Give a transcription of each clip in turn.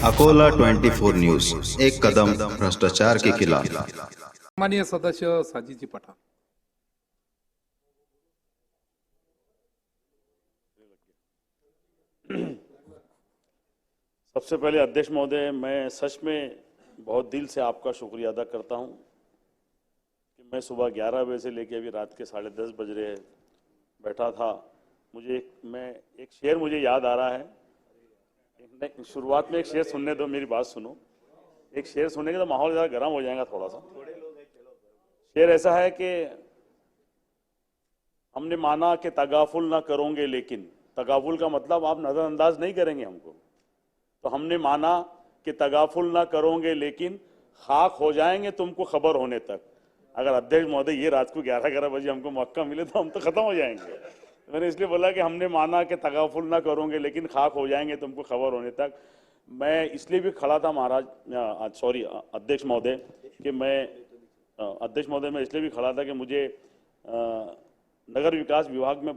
Akola 24 news, एक कदम भ्रष्टाचार के खिलाफ। माननीय सदस्य साजीजी पठाण। सबसे पहले अध्यक्ष महोदय, मैं सच में बहुत दिल से आपका शुक्रिया अदा करता हूं कि मैं सुबह 11 बजे से लेकर अभी रात के 10:30 बज रहे बैठा था। एक शेर मुझे याद आ रहा है। शुरुआत में एक शेर सुनने दो, मेरी बात सुनो। एक शेर सुनेंगे तो माहौल ज़्यादा गर्म हो जाएगा थोड़ा सा। शेर ऐसा है कि हमने माना कि तगाफुल ना करोगे, लेकिन तगाफुल का मतलब आप नज़रअंदाज नहीं करेंगे हमको। तो हमने माना कि तगाफुल ना करोगे, लेकिन खाक हो जाएंगे तुमको खबर होने तक। अगर अध्यक्ष महोदय ये रात को 11 बजे हमको मौका मिले तो हम तो खत्म हो जाएंगे। मैंने इसलिए बोला कि हमने माना कि तगाफुल ना करोगे, लेकिन खाक हो जाएंगे तुमको खबर होने तक। मैं इसलिए भी खड़ा था अध्यक्ष महोदय, कि मैं इसलिए भी खड़ा था कि मुझे नगर विकास विभाग में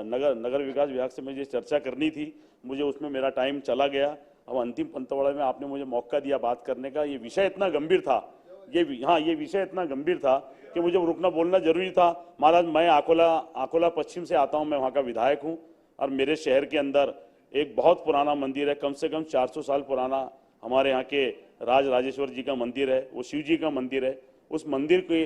नगर विकास विभाग से मुझे चर्चा करनी थी। मुझे उसमें मेरा टाइम चला गया। अब अंतिम पंतवाड़े में आपने मुझे मौका दिया बात करने का। ये विषय इतना गंभीर था, ये विषय इतना गंभीर था कि मुझे रुकना बोलना जरूरी था। महाराज, मैं अकोला पश्चिम से आता हूं, मैं वहां का विधायक हूं, और मेरे शहर के अंदर एक बहुत पुराना मंदिर है, कम से कम 400 साल पुराना हमारे यहाँ के राजेश्वर जी का मंदिर है, वो शिव जी का मंदिर है। उस मंदिर के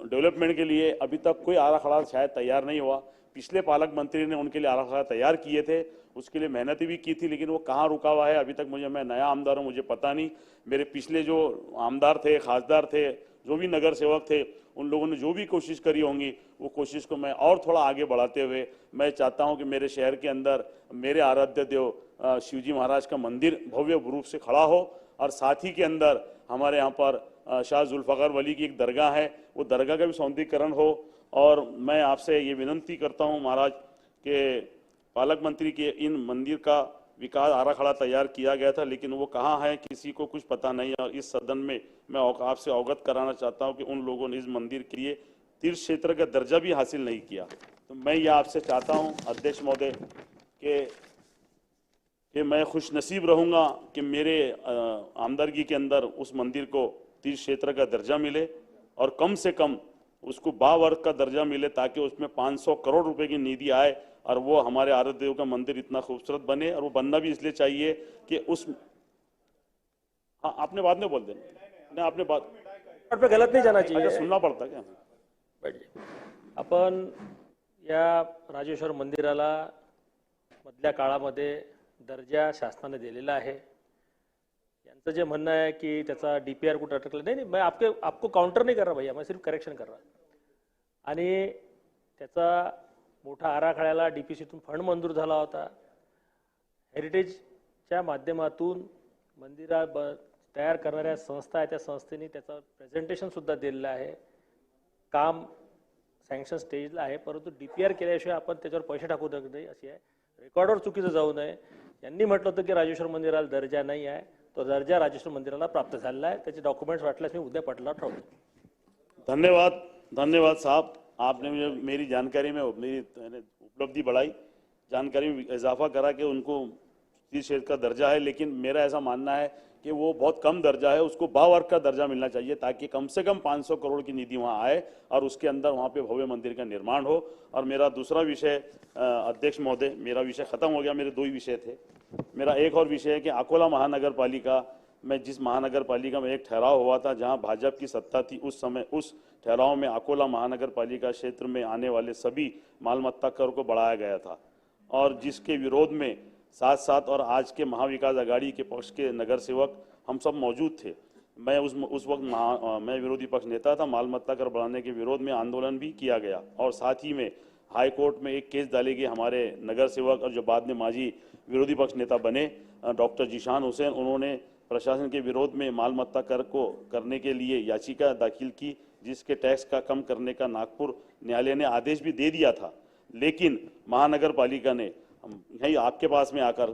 डेवलपमेंट के लिए अभी तक कोई आरा खड़ा शायद तैयार नहीं हुआ। पिछले पालक मंत्री ने उनके लिए आरा खड़ा तैयार किए थे, उसके लिए मेहनत भी की थी, लेकिन वो कहाँ रुका हुआ है अभी तक। मैं नया आमदार हूँ, मुझे पता नहीं। मेरे पिछले जो आमदार थे, खासदार थे, जो भी नगर सेवक थे, उन लोगों ने जो भी कोशिश करी होंगी, वो कोशिश को मैं और थोड़ा आगे बढ़ाते हुए मैं चाहता हूं कि मेरे शहर के अंदर मेरे आराध्य देव शिवजी महाराज का मंदिर भव्य रूप से खड़ा हो, और साथ ही के अंदर हमारे यहाँ पर शाह जुल्फकार वली की एक दरगाह है, वो दरगाह का भी सौंदर्यीकरण हो। और मैं आपसे ये विनंती करता हूँ महाराज कि पालक मंत्री के इन मंदिर का विकास आराखड़ा तैयार किया गया था, लेकिन वो कहाँ है किसी को कुछ पता नहीं। और इस सदन में मैं आपसे अवगत कराना चाहता हूं कि उन लोगों ने इस मंदिर के लिए तीर्थ क्षेत्र का दर्जा भी हासिल नहीं किया। तो मैं ये आपसे चाहता हूं अध्यक्ष महोदय कि मैं खुश नसीब रहूंगा कि मेरे आमदरगी के अंदर उस मंदिर को तीर्थ क्षेत्र का दर्जा मिले, और कम से कम उसको बावर्ग का दर्जा मिले, ताकि उसमें 500 करोड़ रुपए की निधि आए और वो हमारे आराध्य देव का मंदिर इतना खूबसूरत बने। और वो बनना भी इसलिए चाहिए कि उस हाँ, आपने बाद में बोल देना नहीं, आपने बात पे गलत नाही जाना चाहिए। अच्छा, सुनना पडता क्या? आपण या राजेश्वर मंदिराला मधल्या काळामध्ये दर्जा शासनाने दिलेला आहे। यांचं जे म्हणणं आहे की त्याचा डीपीआर कुठे अटकला, नाही मैं आपको काउंटर नहीं कर रहा भैया, मैं सिर्फ करेक्शन कर रहा। आणि त्याचा मोठा आराखड्याला डीपीसीतून फंड मंजूर झाला होता। हेरिटेजच्या माध्यमातून मंदिरा तयार करणाऱ्या संस्था आहे, त्या संस्थेने त्याचा प्रेझेंटेशन सुद्धा दिलेलं आहे। काम सँक्शन स्टेजला आहे, परंतु डीपीआर केल्याशिवाय आपण त्याच्यावर पैसे टाकू शकत नाही अशी आहे। रेकॉर्डवर चुकीचं जाऊ नये। यांनी म्हटलं होतं की राजेश्वर मंदिराला दर्जा नाही आहे, तो दर्जा राजेश्वर मंदिराला प्राप्त झालेला आहे। त्याचे डॉक्युमेंट्स वाटल्यास मी उद्या पटला ठेवतो। धन्यवाद साहब, आपने मुझे मेरी जानकारी में मेरी उपलब्धि बढ़ाई, जानकारी में इजाफा करा कि उनको तीर्थ क्षेत्र का दर्जा है। लेकिन मेरा ऐसा मानना है कि वो बहुत कम दर्जा है, उसको बावर्ग का दर्जा मिलना चाहिए, ताकि कम से कम 500 करोड़ की निधि वहाँ आए और उसके अंदर वहाँ पे भव्य मंदिर का निर्माण हो। और मेरा दूसरा विषय अध्यक्ष महोदय, मेरा विषय खत्म हो गया, मेरे 2 ही विषय थे। मेरा एक और विषय है कि अकोला महानगर पालिका में, जिस महानगर पालिका में एक ठहराव हुआ था जहाँ भाजपा की सत्ता थी, उस समय उस ठहराव में अकोला महानगर पालिका क्षेत्र में आने वाले सभी मालमत्ता कर को बढ़ाया गया था, और जिसके विरोध में साथ साथ और आज के महाविकास आघाड़ी के पक्ष के नगर सेवक हम सब मौजूद थे। मैं उस वक्त मैं विरोधी पक्ष नेता था। मालमत्ता कर बढ़ाने के विरोध में आंदोलन भी किया गया, और साथ ही में हाई कोर्ट में एक केस डाली गई। हमारे नगर सेवक और जो बाद में माजी विरोधी पक्ष नेता बने डॉक्टर जीशान हुसैन, उन्होंने प्रशासन के विरोध में मालमत्ता कर को करने के लिए याचिका दाखिल की, जिसके टैक्स का कम करने का नागपुर न्यायालय ने आदेश भी दे दिया था। लेकिन महानगर पालिका ने यही आपके पास में आकर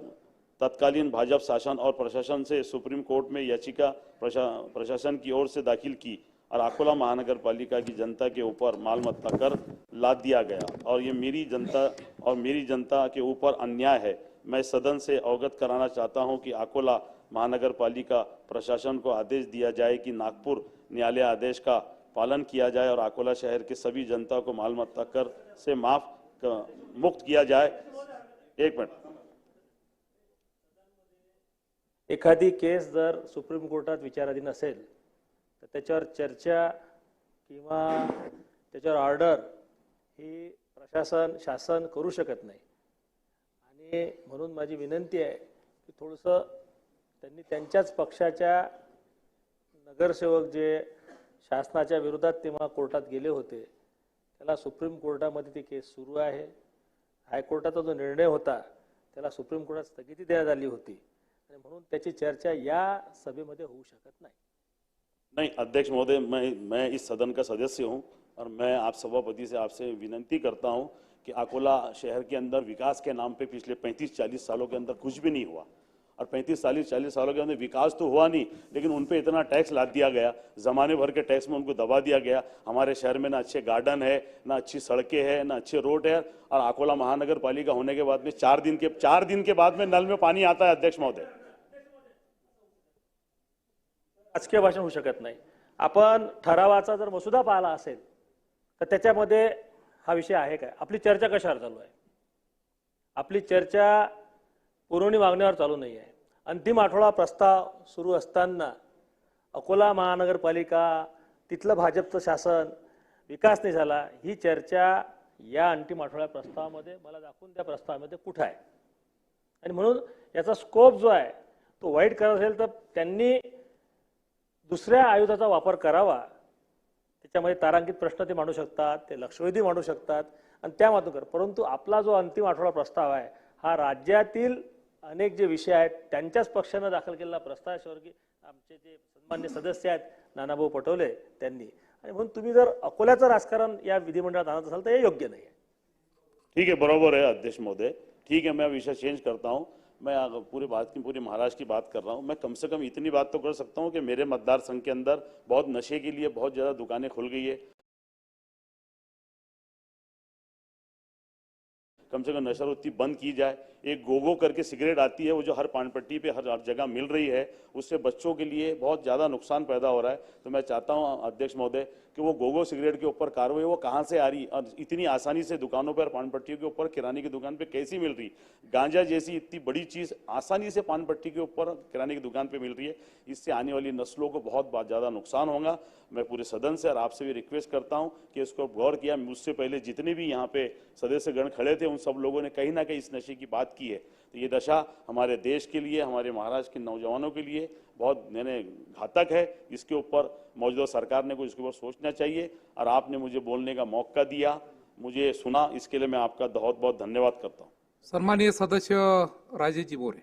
तत्कालीन भाजपा शासन और प्रशासन से सुप्रीम कोर्ट में याचिका प्रशासन की ओर से दाखिल की, और अकोला महानगर पालिका की जनता के ऊपर मालमत्ता कर लाद दिया गया। और ये मेरी जनता के ऊपर अन्याय है। मैं सदन से अवगत कराना चाहता हूं कि अकोला महानगर पालिका प्रशासन को आदेश दिया जाए कि नागपुर न्यायालय आदेश का पालन किया जाए और अकोला शहर के सभी जनता को मालमत्ता कर से मुक्त किया जाए। एक मिनट। एखादी केस जर सुप्रीम कोर्टात विचाराधीन असेल तर त्याच्यावर चर्चा किंवा त्याच्यावर ऑर्डर ही प्रशासन शासन करू शकत नाही आणि म्हणून माझी विनंती आहे की थोडंसं त्यांनी त्यांच्याच पक्षाच्या नगरसेवक जे शासनाच्या विरोधात तेव्हा कोर्टात गेले होते त्याला सुप्रीम कोर्टामध्ये ती केस सुरू आहे। हायकोर्टाचा जो निर्णय होता त्याला सुप्रीम कोर्टात स्थगिती देण्यात आली होती आणि म्हणून त्याची चर्चा या सभेमध्ये होऊ शकत नाही। नहीं अध्यक्ष महोदय, मैं इस सदन का सदस्य हूं और मैं आप सभापति से आपसे विनती करता हूं कि अकोला शहर के अंदर विकास के नाम पे पिछले 35-40 सालों के अंदर कुछ भी नहीं हुआ और 35-40 सालों के अंदर विकास तो हुआ नहीं, लेकिन उन पे इतना टैक्स लाद दिया गया, जमाने भर के टैक्स में उनको दबा दिया गया। हमारे शहर में ना अच्छे गार्डन है, ना अच्छी सड़कें हैं, ना अच्छे रोड है और अकोला महानगर पालिका होने के बाद में 4 दिन के बाद में नल में पानी आता है। अध्यक्ष महोदय, राजकीय भाषण होऊ शकत नाही। आपण ठरावाचा जर मसुदा पाहिला असेल तर त्याच्यामध्ये हा विषय आहे काय? आपली चर्चा कशावर चालू आहे? आपली चर्चा पुरवणी मागण्यावर चालू नाही आहे। अंतिम आठवडा प्रस्ताव सुरू असताना अकोला महानगरपालिका तिथलं भाजपचं शासन विकास नाही झाला ही चर्चा या अंतिम आठवड्या प्रस्तावामध्ये मला दाखवून त्या प्रस्तावामध्ये कुठं आहे? आणि म्हणून याचा स्कोप जो आहे तो वाईट करत असेल तर त्यांनी दुसऱ्या आयुधाचा वापर करावा। त्याच्यामध्ये तारांकित प्रश्न ते मांडू शकतात, ते लक्षवेधी मांडू शकतात आणि त्या माध्यमातून परंतु आपला जो अंतिम आठवडा प्रस्ताव आहे हा राज्यातील अनेक जे विषय आहेत त्यांच्याच पक्षाने दाखल केलेला प्रस्ताव आहे। स्वर्गीय आमचे जे सन्मान्य सदस्य आहेत नानाभाऊ पटोले त्यांनी, आणि म्हणून तुम्ही जर अकोल्याचं राजकारण या विधिमंडळात आणत असाल तर हे योग्य नाही आहे। ठीक है, बराबर है अध्यक्ष महोदय। ठीक है, मैं विषय चेंज करता हूं। मैं पूरे महाराष्ट्र की बात कर रहा हूं। मैं कम से कम इतनी बात तो कर सकता हूं कि मेरे मतदार संघ के अंदर बहुत नशे के लिए बहुत ज्यादा दुकानें खुल गई है। कम से कम नशावृत्ति बंद की जाए। एक गोगो करके सिगरेट आती है, वो जो हर पान पट्टी पे हर जगह मिल रही है, उससे बच्चों के लिए बहुत ज़्यादा नुकसान पैदा हो रहा है। तो मैं चाहता हूं अध्यक्ष महोदय कि वो गोगो सिगरेट के ऊपर कार्रवाई वो कहाँ से आ रही और इतनी आसानी से दुकानों पर पान पट्टियों के ऊपर किराने की दुकान पे कैसी मिल रही। गांजा जैसी इतनी बड़ी चीज़ आसानी से पान पट्टी के ऊपर किराने की दुकान पे मिल रही है। इससे आने वाली नस्लों को बहुत ज़्यादा नुकसान होगा। मैं पूरे सदन से और आपसे भी रिक्वेस्ट करता हूं कि इसको गौर किया। मुझसे पहले जितने भी यहाँ पे सदस्यगण खड़े थे उन सब लोगों ने कहीं ना कहीं इस नशे की बात की है। तो ये नशा हमारे देश के लिए, हमारे महाराष्ट्र के नौजवानों के लिए बहुत घातक है। इसके ऊपर मौजूदा सरकार ने को इसके ऊपर सोचना चाहिए और आपने मुझे बोलने का मौका दिया, मुझे सुना, इसके लिए मैं आपका बहुत बहुत धन्यवाद करता हूँ। सन्माननीय सदस्य राजेशजी बोरे।